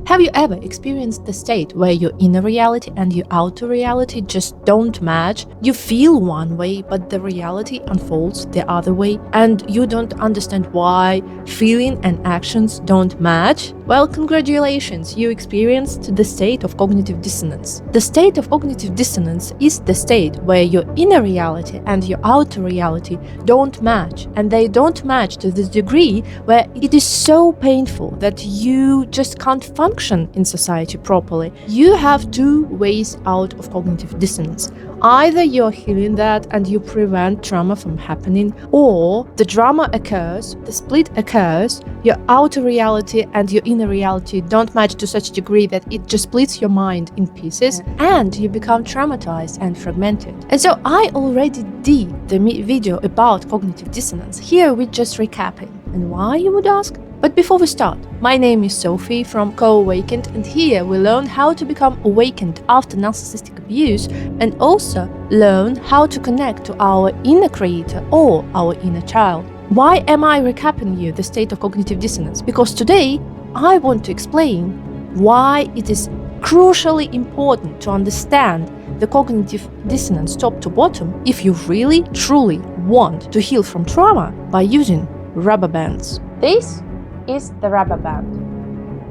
Have you ever experienced the state where your inner reality and your outer reality just don't match? You feel one way, but the reality unfolds the other way, and you don't understand why feeling and actions don't match? Well, congratulations, you experienced the state of cognitive dissonance. The state of cognitive dissonance is the state where your inner reality and your outer reality don't match, and they don't match to the degree where it is so painful that you just can't function in society properly. You have two ways out of cognitive dissonance. Either you're healing that and you prevent trauma from happening, or the drama occurs, the split occurs, your outer reality and your inner reality don't match to such a degree that it just splits your mind in pieces and you become traumatized and fragmented. And so I already did the video about cognitive dissonance. Here we're just recapping. And why, you would ask? But before we start, my name is Sophie from Co-Awakened, and here we learn how to become awakened after narcissistic abuse and also learn how to connect to our inner creator or our inner child. Why am I recapping you the state of cognitive dissonance? Because today I want to explain why it is crucially important to understand the cognitive dissonance top to bottom if you really truly want to heal from trauma by using rubber bands. This is the rubber band.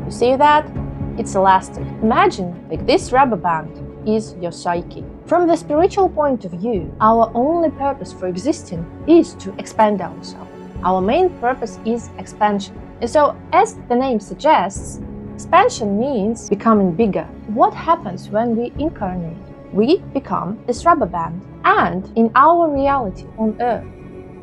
You see that? It's elastic. Imagine like this rubber band is your psyche. From the spiritual point of view, our only purpose for existing is to expand ourselves. Our main purpose is expansion. And so, as the name suggests, expansion means becoming bigger. What happens when we incarnate? We become this rubber band. And in our reality on Earth,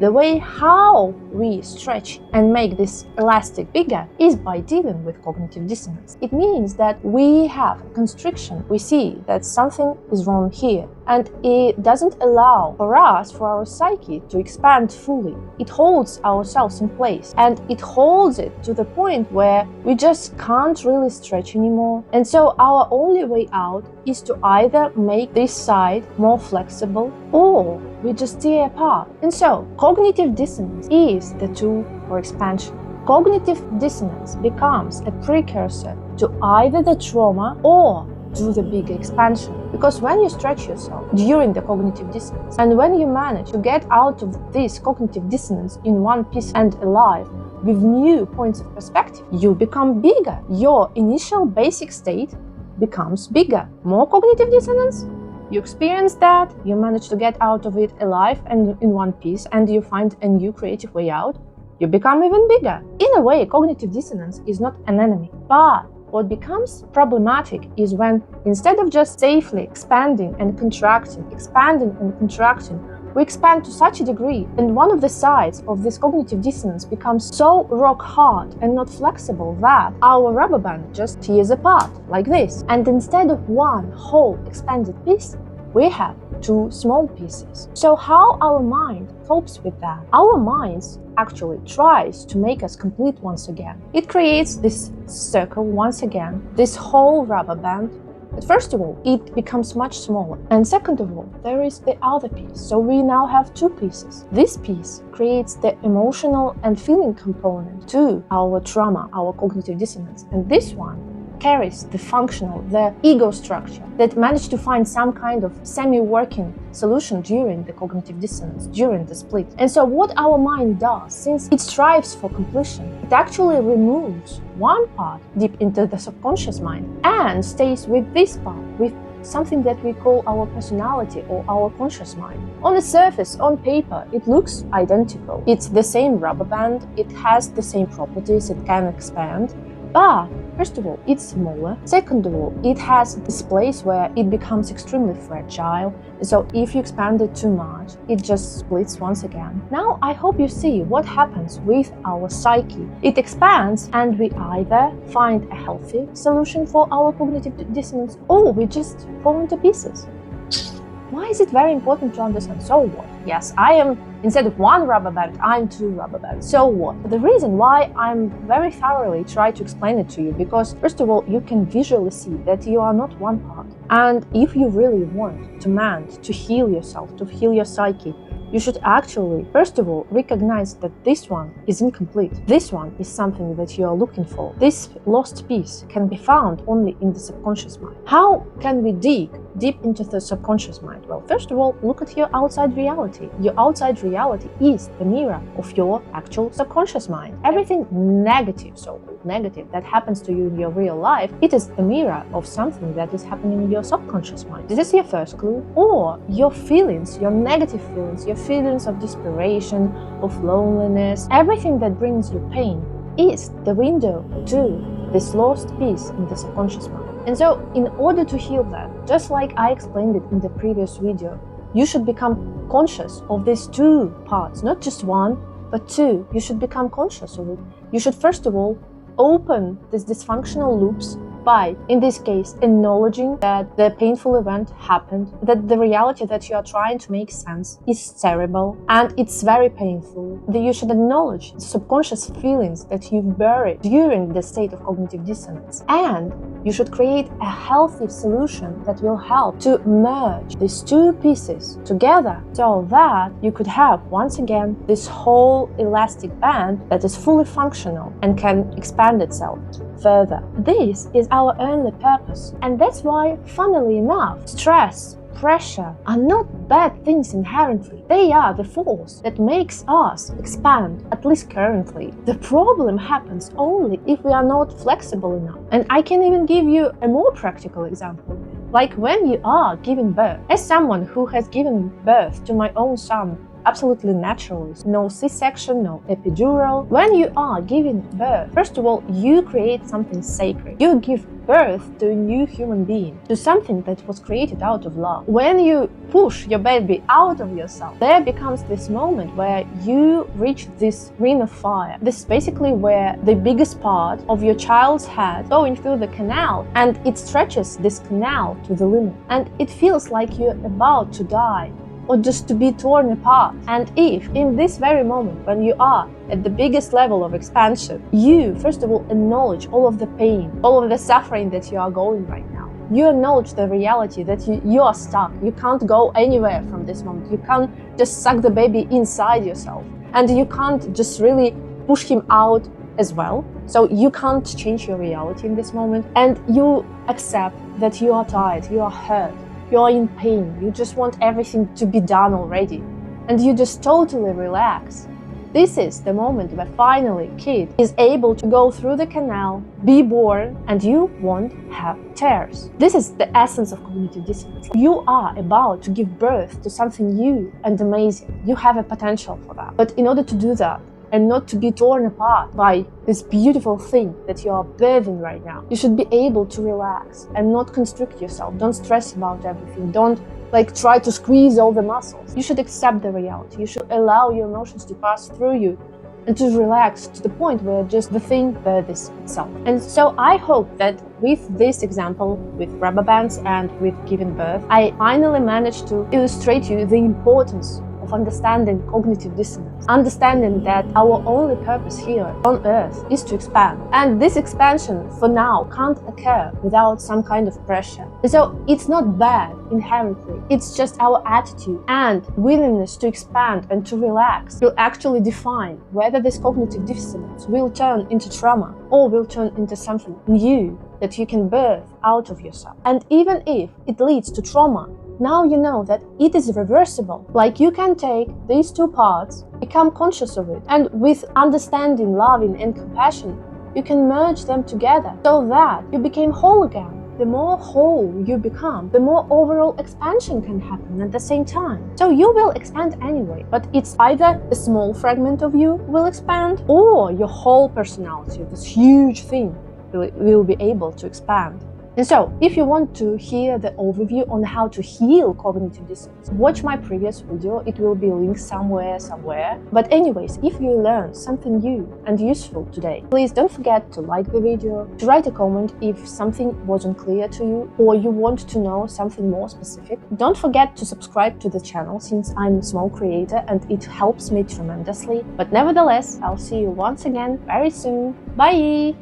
the way how we stretch and make this elastic bigger is by dealing with cognitive dissonance. It means that we have constriction. We see that something is wrong here, and it doesn't allow for us, for our psyche, to expand fully. It holds ourselves in place, and it holds it to the point where we just can't really stretch anymore. And so our only way out is to either make this side more flexible or we just tear apart. And so cognitive dissonance is the tool for expansion. Cognitive dissonance becomes a precursor to either the trauma or to the big expansion. Because when you stretch yourself during the cognitive dissonance, and when you manage to get out of this cognitive dissonance in one piece and alive with new points of perspective, you become bigger. Your initial basic state becomes bigger. More cognitive dissonance? You experience that, you manage to get out of it alive and in one piece, and you find a new creative way out, you become even bigger. In a way, cognitive dissonance is not an enemy, but what becomes problematic is when, instead of just safely expanding and contracting, we expand to such a degree, and one of the sides of this cognitive dissonance becomes so rock hard and not flexible that our rubber band just tears apart, like this. And instead of one whole expanded piece, we have two small pieces. So how our mind copes with that? Our minds actually tries to make us complete once again. It creates this circle once again, this whole rubber band. But first of all, it becomes much smaller. And second of all, there is the other piece. So we now have two pieces. This piece creates the emotional and feeling component to our trauma, our cognitive dissonance. And this one carries the functional, the ego structure that managed to find some kind of semi-working solution during the cognitive dissonance, during the split. And so what our mind does, since it strives for completion, it actually removes one part deep into the subconscious mind and stays with this part, with something that we call our personality or our conscious mind. On the surface, on paper, it looks identical. It's the same rubber band, it has the same properties, it can expand. But first of all, it's smaller. Second of all, it has this place where it becomes extremely fragile. So if you expand it too much, it just splits once again. Now, I hope you see what happens with our psyche. It expands and we either find a healthy solution for our cognitive dissonance or we just fall into pieces. Why is it very important to understand? So what? Yes, I am, instead of one rubber band, I'm two rubber bands. So what? The reason why I'm very thoroughly try to explain it to you, because first of all, you can visually see that you are not one part. And if you really want to mend, to heal yourself, to heal your psyche, you should actually, first of all, recognize that this one is incomplete. This one is something that you are looking for. This lost piece can be found only in the subconscious mind. How can we dig deep into the subconscious mind? Well, first of all, look at your outside reality. Your outside reality is the mirror of your actual subconscious mind. Everything negative, so-called negative, that happens to you in your real life, it is the mirror of something that is happening in your subconscious mind. This is your first clue. Or your feelings, your negative feelings, your feelings of desperation, of loneliness, everything that brings you pain is the window to this lost piece in the subconscious mind. And so, in order to heal that, just like I explained it in the previous video, you should become conscious of these two parts, not just one, but two. You should become conscious of it. You should, first of all, open these dysfunctional loops by, in this case, acknowledging that the painful event happened, that the reality that you are trying to make sense is terrible and it's very painful. That you should acknowledge the subconscious feelings that you've buried during the state of cognitive dissonance. And you should create a healthy solution that will help to merge these two pieces together so that you could have, once again, this whole elastic band that is fully functional and can expand itself further. This is our only purpose. And that's why, funnily enough, stress, pressure are not bad things inherently. They are the force that makes us expand, at least currently. The problem happens only if we are not flexible enough. And I can even give you a more practical example. Like when you are giving birth. As someone who has given birth to my own son absolutely naturally, no C-section, no epidural. When you are giving birth, first of all, you create something sacred. You give birth to a new human being, to something that was created out of love. When you push your baby out of yourself, there becomes this moment where you reach this ring of fire. This is basically where the biggest part of your child's head going through the canal, and it stretches this canal to the limit. And it feels like you're about to die, or just to be torn apart. And if in this very moment, when you are at the biggest level of expansion, you first of all acknowledge all of the pain, all of the suffering that you are going right now, you acknowledge the reality that you are stuck, you can't go anywhere from this moment, you can't just suck the baby inside yourself, and you can't just really push him out as well, so you can't change your reality in this moment, and you accept that you are tired, you are hurt, you're in pain, you just want everything to be done already, and you just totally relax. This is the moment where finally kid is able to go through the canal, be born, and you won't have tears. This is the essence of cognitive dissonance. You are about to give birth to something new and amazing. You have a potential for that. But in order to do that, and not to be torn apart by this beautiful thing that you are birthing right now, you should be able to relax and not constrict yourself. Don't stress about everything. Don't try to squeeze all the muscles. You should accept the reality. You should allow your emotions to pass through you and to relax to the point where just the thing births itself. And so I hope that with this example, with rubber bands and with giving birth, I finally managed to illustrate you the importance of understanding cognitive dissonance, understanding that our only purpose here on Earth is to expand. And this expansion, for now, can't occur without some kind of pressure. And so it's not bad inherently, it's just our attitude and willingness to expand and to relax will actually define whether this cognitive dissonance will turn into trauma or will turn into something new that you can birth out of yourself. And even if it leads to trauma, now you know that it is reversible. Like you can take these two parts, become conscious of it, and with understanding, loving, and compassion, you can merge them together so that you became whole again. The more whole you become, the more overall expansion can happen at the same time. So you will expand anyway, but it's either a small fragment of you will expand, or your whole personality, this huge thing, will be able to expand. And so, if you want to hear the overview on how to heal cognitive dissonance, watch my previous video, it will be linked somewhere. But anyways, if you learned something new and useful today, please don't forget to like the video, to write a comment if something wasn't clear to you, or you want to know something more specific. Don't forget to subscribe to the channel, since I'm a small creator and it helps me tremendously. But nevertheless, I'll see you once again very soon. Bye!